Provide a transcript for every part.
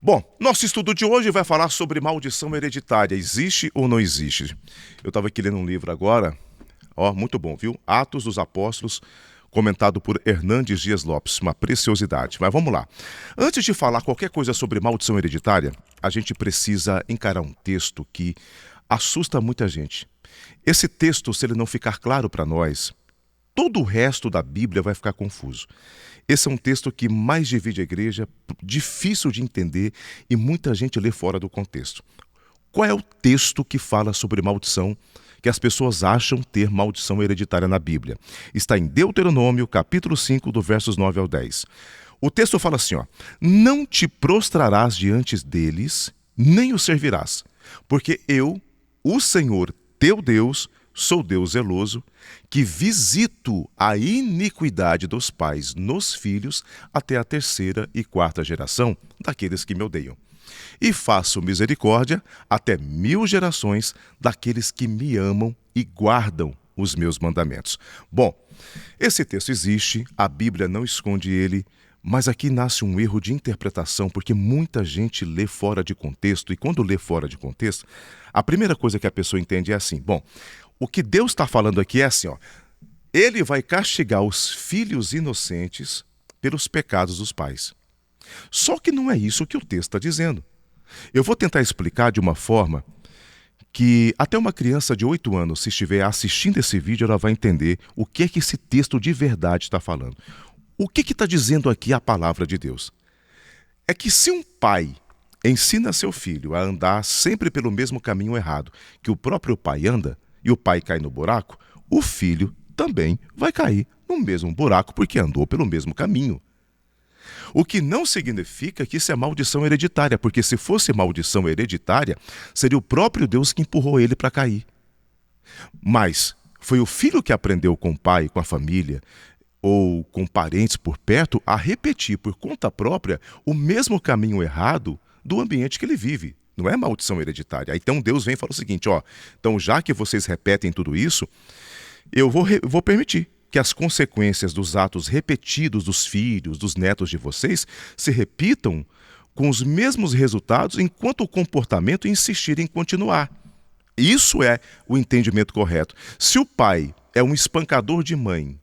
Bom, nosso estudo de hoje vai falar sobre maldição hereditária. Existe ou não existe? Eu estava aqui lendo um livro agora, muito bom, viu? Atos dos Apóstolos, comentado por Hernandes Dias Lopes, uma preciosidade. Mas vamos lá. Antes de falar qualquer coisa sobre maldição hereditária, a gente precisa encarar um texto que assusta muita gente. Esse texto, se ele não ficar claro para nós, todo o resto da Bíblia vai ficar confuso. Esse é um texto que mais divide a igreja, difícil de entender e muita gente lê fora do contexto. Qual é o texto que fala sobre maldição, que as pessoas acham ter maldição hereditária na Bíblia? Está em Deuteronômio, capítulo 5, do versos 9 ao 10. O texto fala assim, não te prostrarás diante deles, nem os servirás, porque eu, o Senhor teu Deus, sou Deus zeloso, que visito a iniquidade dos pais nos filhos até a 3ª e 4ª geração daqueles que me odeiam. E faço misericórdia até 1000 gerações daqueles que me amam e guardam os meus mandamentos. Bom, esse texto existe, a Bíblia não esconde ele, mas aqui nasce um erro de interpretação, porque muita gente lê fora de contexto, e quando lê fora de contexto, a primeira coisa que a pessoa entende é assim, o que Deus está falando aqui é assim, Ele vai castigar os filhos inocentes pelos pecados dos pais. Só que não é isso que o texto está dizendo. Eu vou tentar explicar de uma forma que até uma criança de 8 anos, se estiver assistindo esse vídeo, ela vai entender o que é que esse texto de verdade está falando. O que está dizendo aqui a palavra de Deus? É que se um pai ensina seu filho a andar sempre pelo mesmo caminho errado que o próprio pai anda, e o pai cai no buraco, o filho também vai cair no mesmo buraco porque andou pelo mesmo caminho. O que não significa que isso é maldição hereditária, porque se fosse maldição hereditária, seria o próprio Deus que empurrou ele para cair. Mas foi o filho que aprendeu com o pai, com a família, ou com parentes por perto, a repetir por conta própria o mesmo caminho errado do ambiente que ele vive. Não é maldição hereditária. Então Deus vem e fala o seguinte, então já que vocês repetem tudo isso, eu vou permitir que as consequências dos atos repetidos dos filhos, dos netos de vocês, se repitam com os mesmos resultados enquanto o comportamento insistir em continuar. Isso é o entendimento correto. Se o pai é um espancador de mãe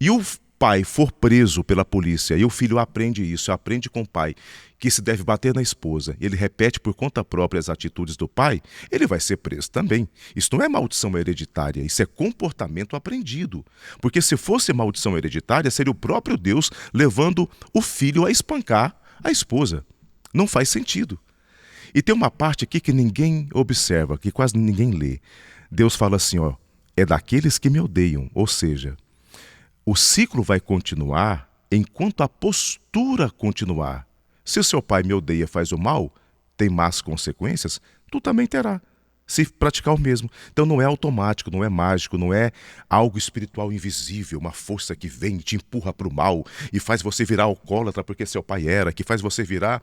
e o pai for preso pela polícia e o filho aprende isso, aprende com o pai que se deve bater na esposa, ele repete por conta própria as atitudes do pai, ele vai ser preso também. Isso não é maldição hereditária, isso é comportamento aprendido. Porque se fosse maldição hereditária, seria o próprio Deus levando o filho a espancar a esposa. Não faz sentido. E tem uma parte aqui que ninguém observa, que quase ninguém lê. Deus fala assim, é daqueles que me odeiam, ou seja, o ciclo vai continuar enquanto a postura continuar. Se o seu pai me odeia e faz o mal, tem más consequências, tu também terá, se praticar o mesmo. Então não é automático, não é mágico, não é algo espiritual invisível, uma força que vem e te empurra para o mal e faz você virar alcoólatra porque seu pai era, que faz você virar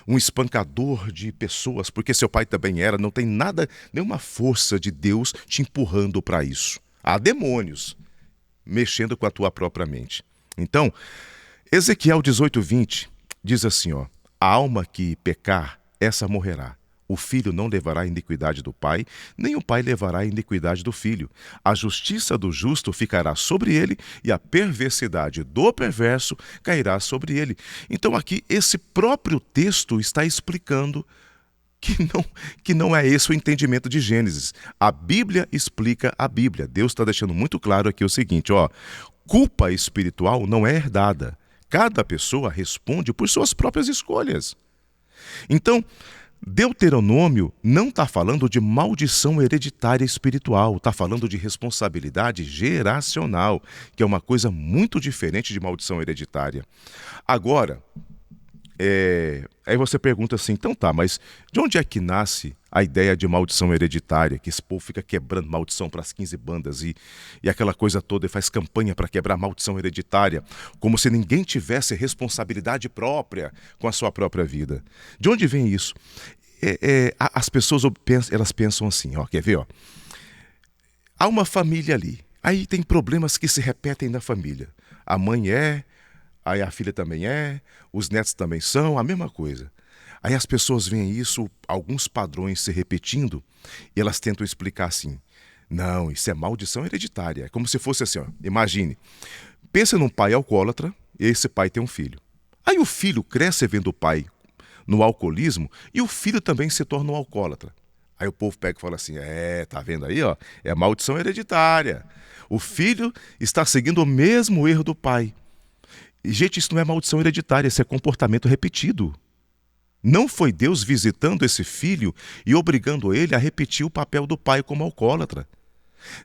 um espancador de pessoas porque seu pai também era. Não tem nada, nenhuma força de Deus te empurrando para isso. Há demônios mexendo com a tua própria mente. Então, Ezequiel 18:20 diz assim, a alma que pecar, essa morrerá. O filho não levará a iniquidade do pai, nem o pai levará a iniquidade do filho. A justiça do justo ficará sobre ele e a perversidade do perverso cairá sobre ele. Então aqui esse próprio texto está explicando que não é esse o entendimento de Gênesis. A Bíblia explica a Bíblia. Deus está deixando muito claro aqui o seguinte, culpa espiritual não é herdada. Cada pessoa responde por suas próprias escolhas. Então, Deuteronômio não está falando de maldição hereditária espiritual, está falando de responsabilidade geracional, que é uma coisa muito diferente de maldição hereditária. Agora, aí você pergunta assim, então tá, mas de onde é que nasce a ideia de maldição hereditária, que esse povo fica quebrando maldição para as 15 bandas e aquela coisa toda, e faz campanha para quebrar maldição hereditária, como se ninguém tivesse responsabilidade própria com a sua própria vida. De onde vem isso? As pessoas elas pensam assim, quer ver? Há uma família ali, aí tem problemas que se repetem na família. A mãe aí a filha também os netos também são, a mesma coisa. Aí as pessoas veem isso, alguns padrões se repetindo, e elas tentam explicar assim: não, isso é maldição hereditária. É como se fosse assim, ó, imagine, pensa num pai alcoólatra, e esse pai tem um filho. Aí o filho cresce vendo o pai no alcoolismo, e o filho também se torna um alcoólatra. Aí o povo pega e fala assim: tá vendo aí, ó? É maldição hereditária. O filho está seguindo o mesmo erro do pai. E, gente, isso não é maldição hereditária, isso é comportamento repetido. Não foi Deus visitando esse filho e obrigando ele a repetir o papel do pai como alcoólatra.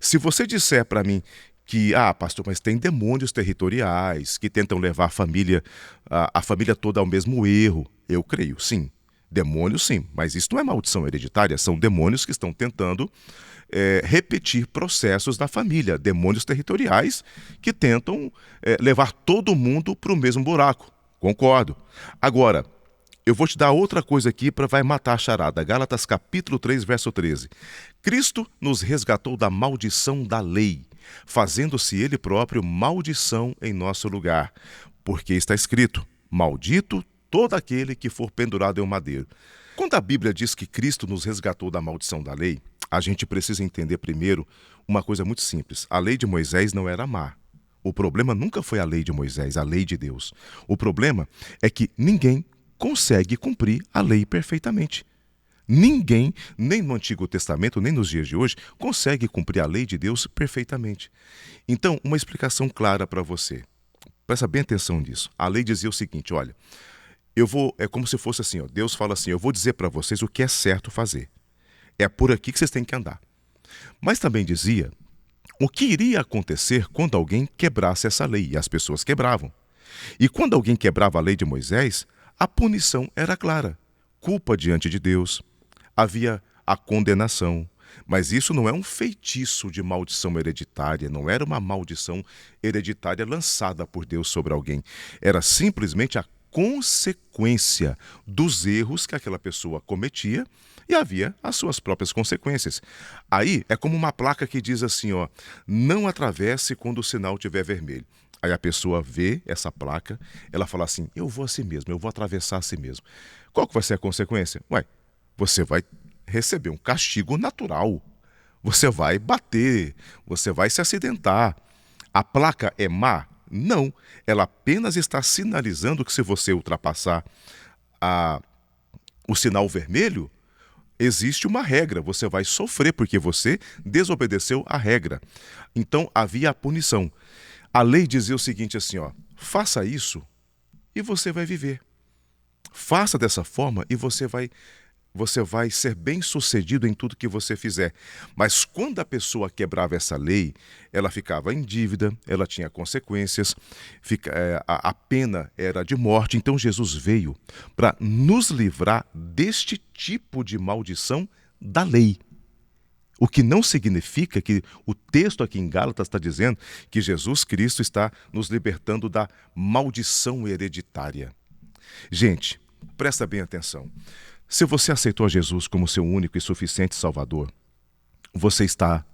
Se você disser para mim que, pastor, mas tem demônios territoriais que tentam levar a família toda ao mesmo erro, eu creio, sim. Demônios, sim, mas isso não é maldição hereditária, são demônios que estão tentando repetir processos da família, demônios territoriais que tentam levar todo mundo para o mesmo buraco. Concordo. Agora, eu vou te dar outra coisa aqui para vai matar a charada. Gálatas capítulo 3, verso 13. Cristo nos resgatou da maldição da lei, fazendo-se ele próprio maldição em nosso lugar. Porque está escrito: maldito todo aquele que for pendurado em um madeiro. Quando a Bíblia diz que Cristo nos resgatou da maldição da lei, a gente precisa entender primeiro uma coisa muito simples. A lei de Moisés não era má. O problema nunca foi a lei de Moisés, a lei de Deus. O problema é que ninguém consegue cumprir a lei perfeitamente. Ninguém, nem no Antigo Testamento, nem nos dias de hoje, consegue cumprir a lei de Deus perfeitamente. Então, uma explicação clara para você. Presta bem atenção nisso. A lei dizia o seguinte: olha, é como se fosse assim, ó, Deus fala assim: eu vou dizer para vocês o que é certo fazer. É por aqui que vocês têm que andar. Mas também dizia o que iria acontecer quando alguém quebrasse essa lei, e as pessoas quebravam. E quando alguém quebrava a lei de Moisés, a punição era clara: culpa diante de Deus, havia a condenação. Mas isso não é um feitiço de maldição hereditária, não era uma maldição hereditária lançada por Deus sobre alguém. Era simplesmente a consequência dos erros que aquela pessoa cometia, e havia as suas próprias consequências. Aí é como uma placa que diz assim, ó: não atravesse quando o sinal estiver vermelho. Aí a pessoa vê essa placa, ela fala assim: eu vou assim mesmo, eu vou atravessar assim mesmo. Qual que vai ser a consequência? Você vai receber um castigo natural. Você vai bater, você vai se acidentar. A placa é má? Não. Ela apenas está sinalizando que se você ultrapassar o sinal vermelho, existe uma regra, você vai sofrer porque você desobedeceu a regra. Então havia a punição. A lei dizia o seguinte assim, ó: faça isso e você vai viver. Faça dessa forma e você vai ser bem-sucedido em tudo que você fizer. Mas quando a pessoa quebrava essa lei, ela ficava em dívida, ela tinha consequências, a pena era de morte. Então Jesus veio para nos livrar deste tipo de maldição da lei. O que não significa que o texto aqui em Gálatas está dizendo que Jesus Cristo está nos libertando da maldição hereditária. Gente, presta bem atenção. Se você aceitou a Jesus como seu único e suficiente Salvador, você está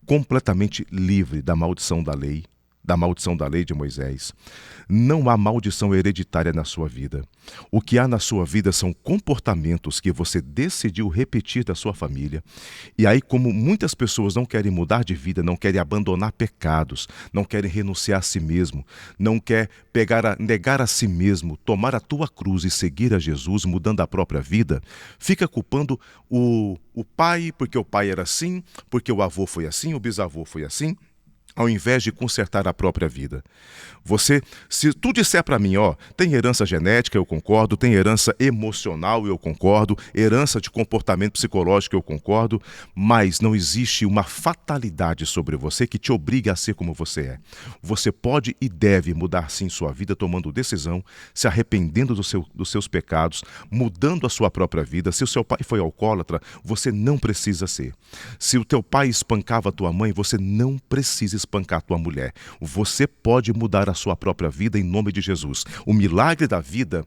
completamente livre da maldição da lei de Moisés. Não há maldição hereditária na sua vida. O que há na sua vida são comportamentos que você decidiu repetir da sua família. E aí, como muitas pessoas não querem mudar de vida, não querem abandonar pecados, não querem renunciar a si mesmo, não quer negar a si mesmo, tomar a tua cruz e seguir a Jesus, mudando a própria vida, fica culpando o pai, porque o pai era assim, porque o avô foi assim, o bisavô foi assim, ao invés de consertar a própria vida. Se tu disser para mim, tem herança genética, eu concordo, tem herança emocional, eu concordo, herança de comportamento psicológico, eu concordo, mas não existe uma fatalidade sobre você que te obrigue a ser como você é. Você pode e deve mudar sim sua vida tomando decisão, se arrependendo dos seus pecados, mudando a sua própria vida. Se o seu pai foi alcoólatra, você não precisa ser. Se o teu pai espancava a tua mãe, você não precisa espancar tua mulher. Você pode mudar a sua própria vida em nome de Jesus. O milagre da vida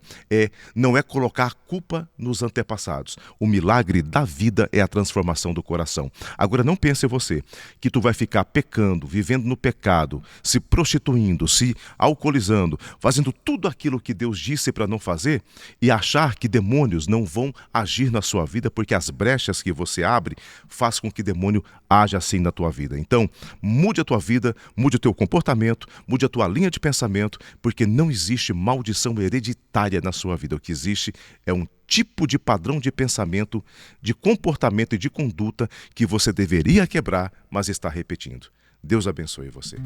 não é colocar a culpa nos antepassados. O milagre da vida é a transformação do coração. Agora não pense você que tu vai ficar pecando, vivendo no pecado, se prostituindo, se alcoolizando, fazendo tudo aquilo que Deus disse para não fazer e achar que demônios não vão agir na sua vida porque as brechas que você abre faz com que demônio haja assim na tua vida. Então, mude a tua vida, mude o teu comportamento, mude a tua linha de pensamento, porque não existe maldição hereditária na sua vida. O que existe é um tipo de padrão de pensamento, de comportamento e de conduta que você deveria quebrar, mas está repetindo. Deus abençoe você.